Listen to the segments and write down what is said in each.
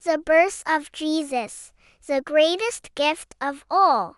The birth of Jesus, the greatest gift of all.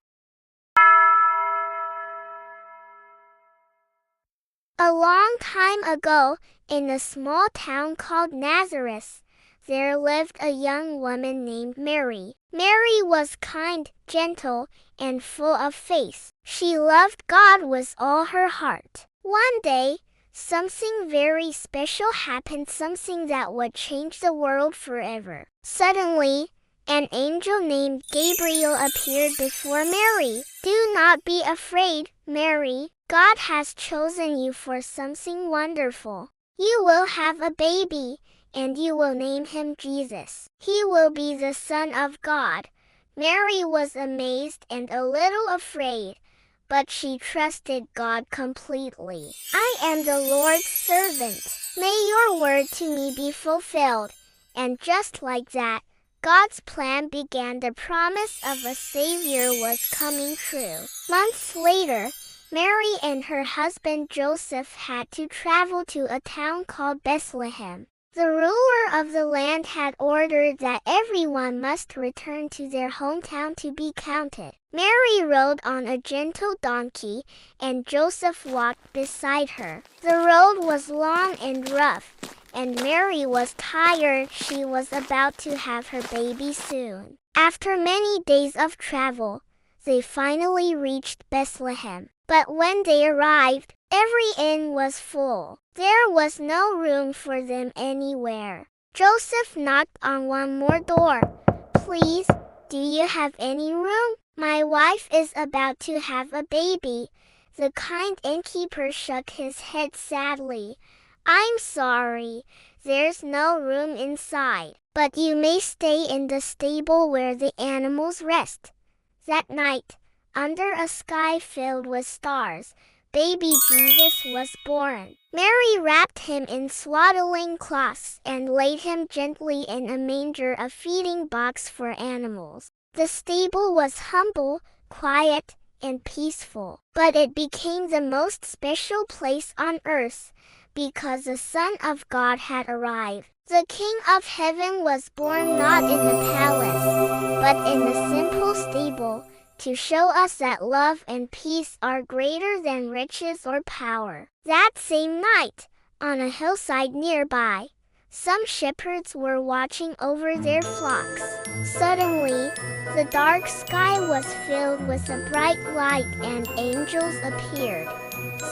A long time ago, in a small town called Nazareth, there lived a young woman named Mary. Mary was kind, gentle, and full of faith. She loved God with all her heart. One day, something very special happened, something that would change the world forever. Suddenly, an angel named Gabriel appeared before Mary. "Do not be afraid, Mary. God has chosen you for something wonderful. You will have a baby, and you will name him Jesus. He will be the Son of God." Mary was amazed and a little afraid, but she trusted God completely. "I am the Lord's servant. May your word to me be fulfilled." And just like that, God's plan began. The promise of a Savior was coming true. Months later, Mary and her husband Joseph had to travel to a town called Bethlehem. The ruler of the land had ordered that everyone must return to their hometown to be counted. Mary rode on a gentle donkey, and Joseph walked beside her. The road was long and rough, and Mary was tired. She was about to have her baby soon. After many days of travel, they finally reached Bethlehem. But when they arrived, every inn was full. There was no room for them anywhere. Joseph knocked on one more door. "Please, do you have any room? My wife is about to have a baby." The kind innkeeper shook his head sadly. "I'm sorry, there's no room inside, but you may stay in the stable where the animals rest." That night, under a sky filled with stars, baby Jesus was born. Mary wrapped him in swaddling cloths and laid him gently in a manger, a feeding box for animals. The stable was humble, quiet, and peaceful, but it became the most special place on earth because the Son of God had arrived. The King of Heaven was born not in the palace, but in the simple stable, to show us that love and peace are greater than riches or power. That same night, on a hillside nearby, some shepherds were watching over their flocks. Suddenly, the dark sky was filled with a bright light and angels appeared,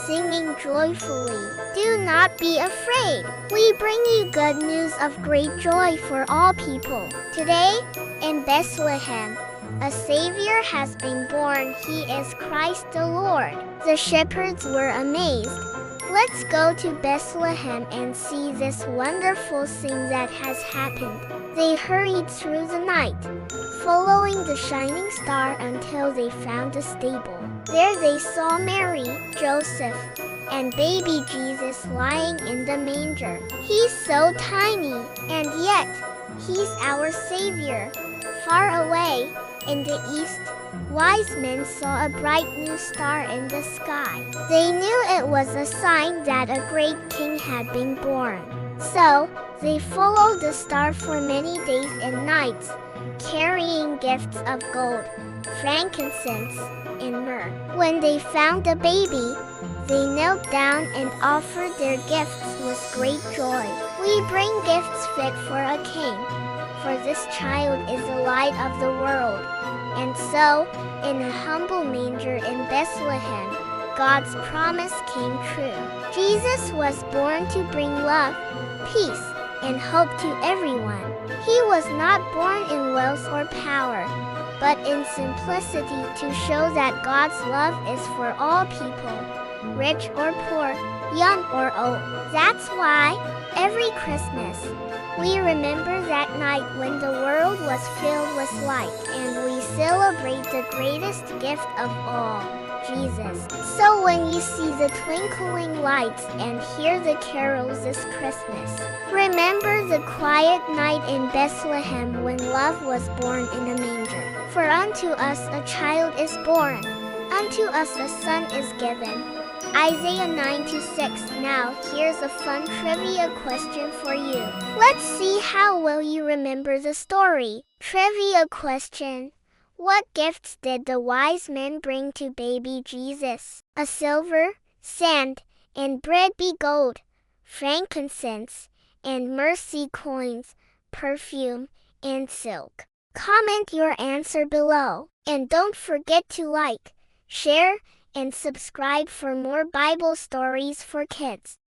singing joyfully, "Do not be afraid. We bring you good news of great joy for all people. Today, in Bethlehem, a Savior has been born. He is Christ the Lord." The shepherds were amazed. "Let's go to Bethlehem and see this wonderful thing that has happened." They hurried through the night, following the shining star until they found the stable. There they saw Mary, Joseph, and baby Jesus lying in the manger. He's so tiny, and yet, he's our Savior. Far away, in the east, wise men saw a bright new star in the sky. They knew it was a sign that a great king had been born. So, they followed the star for many days and nights, carrying gifts of gold, frankincense, and myrrh. When they found the baby, they knelt down and offered their gifts with great joy. "We bring gifts fit for a king, for this child is the light of the world." And so, in a humble manger in Bethlehem, God's promise came true. Jesus was born to bring love, peace, and hope to everyone. He was not born in wealth or power, but in simplicity, to show that God's love is for all people, rich or poor, young or old. That's why, every Christmas, we remember that night when the world was filled with light, and we celebrate the greatest gift of all, Jesus. So when you see the twinkling lights and hear the carols this Christmas, remember the quiet night in Bethlehem when love was born in a manger. "For unto us a child is born, unto us a son is given, Isaiah 9 to 6. Now, here's a fun trivia question for you. Let's see how well you remember the story. Trivia question. What gifts did the wise men bring to baby Jesus? A silver, sand, and bread be gold, frankincense, and mercy coins, perfume, and silk. Comment your answer below. And don't forget to like, share, and subscribe for more Bible stories for kids.